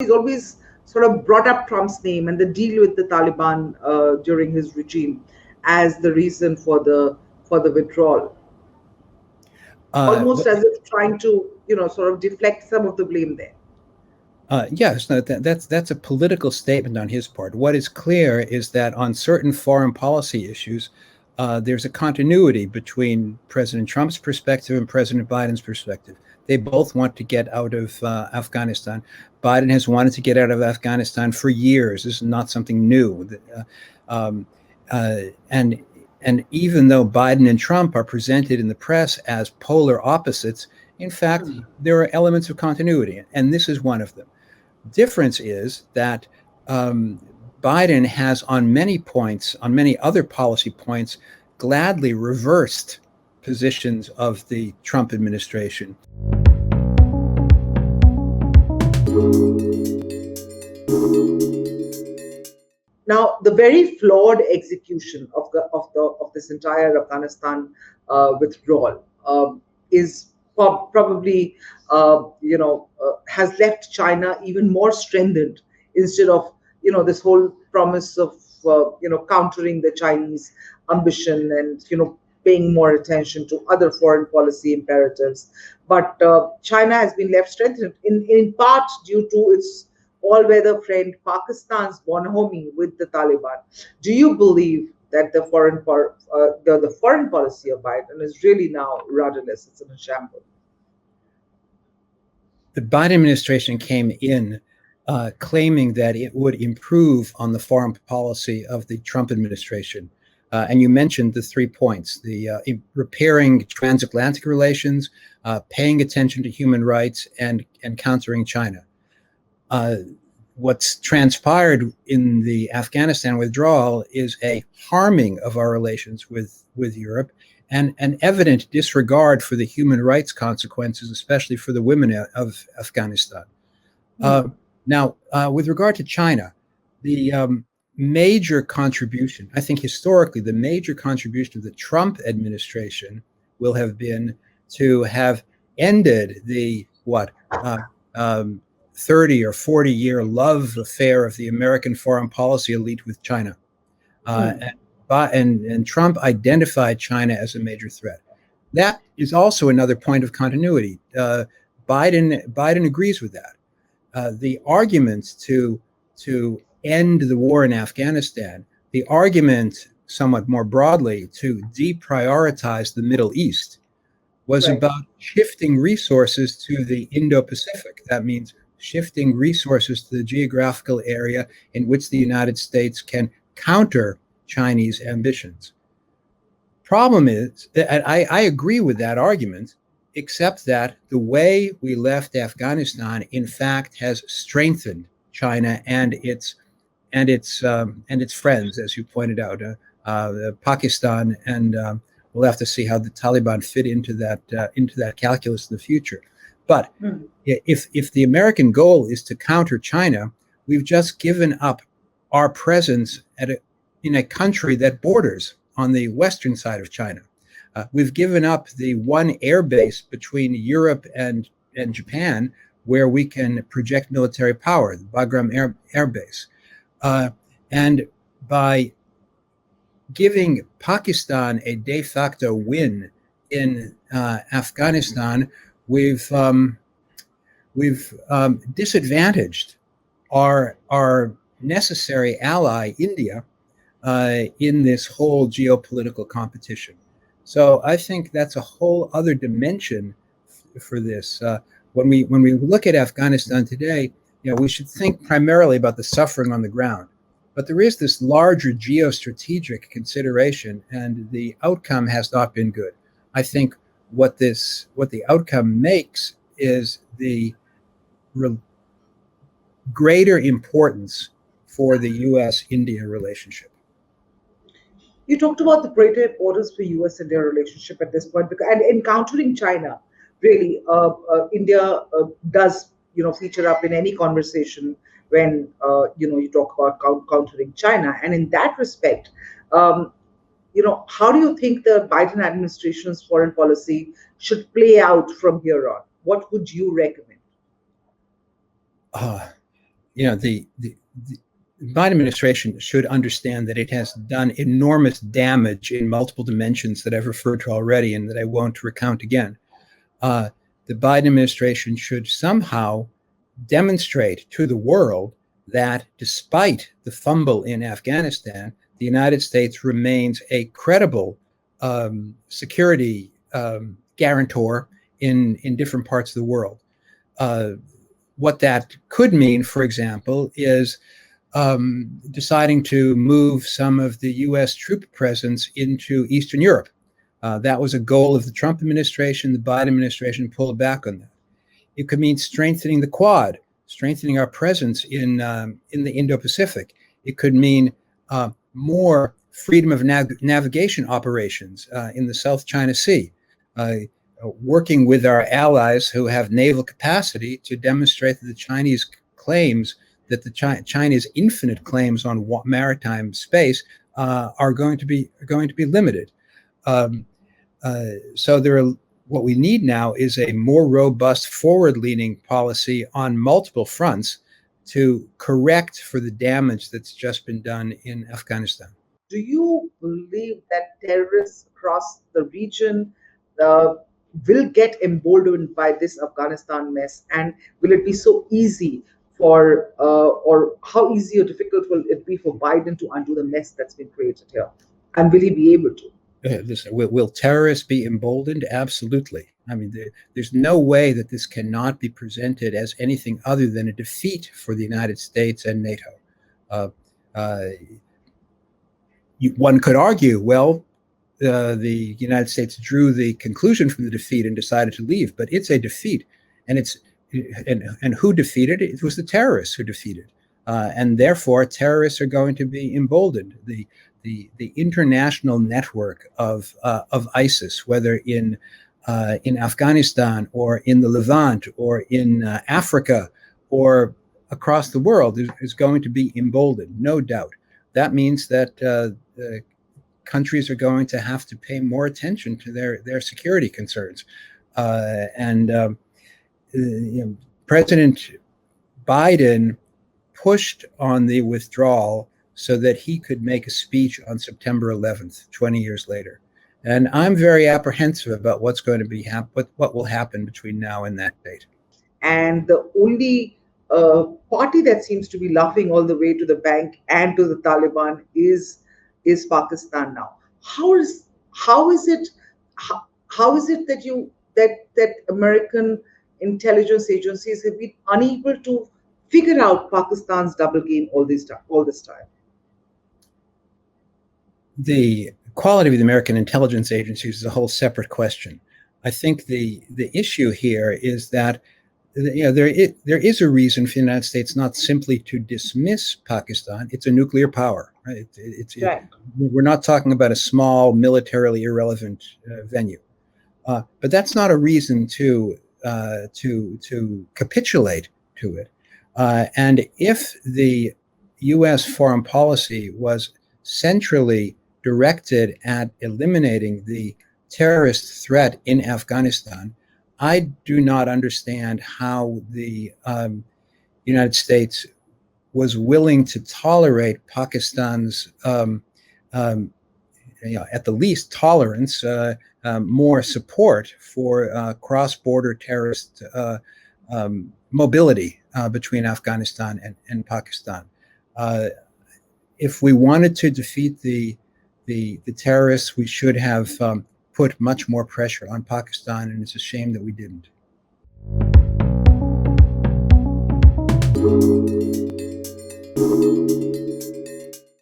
he's always sort of brought up Trump's name and the deal with the Taliban during his regime as the reason for the withdrawal, almost Well, as if trying to, sort of deflect some of the blame there. yes, no, that's a political statement on his part. What is clear is that on certain foreign policy issues, there's a continuity between President Trump's perspective and President Biden's perspective. They both want to get out of Afghanistan. Biden has wanted to get out of Afghanistan for years. This is not something new. Um, and even though Biden and Trump are presented in the press as polar opposites, in fact, there are elements of continuity, and this is one of them. Difference is that Biden has on many points, on many other policy points, gladly reversed positions of the Trump administration. Now, the very flawed execution of this entire Afghanistan withdrawal is probably has left China even more strengthened, instead of this whole promise of countering the Chinese ambition and paying more attention to other foreign policy imperatives. But China has been left strengthened in part due to its all-weather friend Pakistan's bonhomie with the Taliban. Do you believe that the foreign policy of Biden is really now rudderless? It's in a shambles. The Biden administration came in claiming that it would improve on the foreign policy of the Trump administration. And you mentioned the 3 points: the repairing transatlantic relations, paying attention to human rights, and countering China. What's transpired in the Afghanistan withdrawal is a harming of our relations with Europe, and an evident disregard for the human rights consequences, especially for the women of Afghanistan. Now, with regard to China, the major contribution, I think historically, the major contribution of the Trump administration will have been to have ended the 30 or 40-year love affair of the American foreign policy elite with China. And Trump identified China as a major threat. That is also another point of continuity. Biden agrees with that. The argument to end the war in Afghanistan, the argument somewhat more broadly to deprioritize the Middle East, was about shifting resources to the Indo-Pacific. That means shifting resources to the geographical area in which the United States can counter Chinese ambitions. Problem is that I agree with that argument, except that the way we left Afghanistan, in fact, has strengthened China and its friends, as you pointed out, Pakistan, and we'll have to see how the Taliban fit into that calculus in the future. But if the American goal is to counter China, we've just given up our presence in a country that borders on the western side of China. We've given up the one air base between Europe and Japan where we can project military power, the Bagram Air Base. And by giving Pakistan a de facto win in Afghanistan, we've disadvantaged our necessary ally, India, in this whole geopolitical competition. So I think that's a whole other dimension for this. When we look at Afghanistan today, we should think primarily about the suffering on the ground. But there is this larger geostrategic consideration, and the outcome has not been good. I think what the outcome makes is the greater importance for the U.S.-India relationship. You talked about the greater importance for U.S.-India relationship at this point, and in countering China, really, India does feature up in any conversation when you talk about countering China. And in that respect, how do you think the Biden administration's foreign policy should play out from here on? What would you recommend? the Biden administration should understand that it has done enormous damage in multiple dimensions that I've referred to already and that I won't recount again. The Biden administration should somehow demonstrate to the world that despite the fumble in Afghanistan, the United States remains a credible security guarantor in different parts of the world. What that could mean, for example, is deciding to move some of the U.S. troop presence into Eastern Europe. That was a goal of the Trump administration. The Biden administration pulled back on that. It could mean strengthening the Quad, strengthening our presence in the Indo-Pacific. It could mean more freedom of navigation operations in the South China Sea, working with our allies who have naval capacity to demonstrate that the Chinese claims, that the China's infinite claims on maritime space are going to be limited. So what we need now is a more robust, forward-leaning policy on multiple fronts to correct for the damage that's just been done in Afghanistan. Do you believe that terrorists across the region will get emboldened by this Afghanistan mess? And will it be so easy for, or how easy or difficult will it be for Biden to undo the mess that's been created here? And will he be able to? Will terrorists be emboldened? Absolutely. I mean, there's no way that this cannot be presented as anything other than a defeat for the United States and NATO. One could argue, well, the United States drew the conclusion from the defeat and decided to leave, but it's a defeat, and who defeated it? It was the terrorists who defeated, and therefore terrorists are going to be emboldened. The international network of ISIS, whether in Afghanistan or in the Levant or in Africa or across the world, is going to be emboldened, no doubt. That means that countries are going to have to pay more attention to their security concerns. President Biden pushed on the withdrawal so that he could make a speech on September 11th, 20 years later. And I'm very apprehensive about what's going to be what will happen between now and that date. And the only party that seems to be laughing all the way to the bank and to the Taliban is Pakistan now. How is it that American intelligence agencies have been unable to figure out Pakistan's double game all this time? The quality of the American intelligence agencies is a whole separate question. I think the issue here is that there is a reason for the United States not simply to dismiss Pakistan. It's a nuclear power. Right? Right. We're not talking about a small, militarily irrelevant venue, but that's not a reason to capitulate to it. And if the U.S. foreign policy was centrally directed at eliminating the terrorist threat in Afghanistan, I do not understand how the United States was willing to tolerate Pakistan's, at the least, tolerance, more support for cross-border terrorist mobility between Afghanistan and Pakistan. If we wanted to defeat the terrorists, we should have put much more pressure on Pakistan, and it's a shame that we didn't.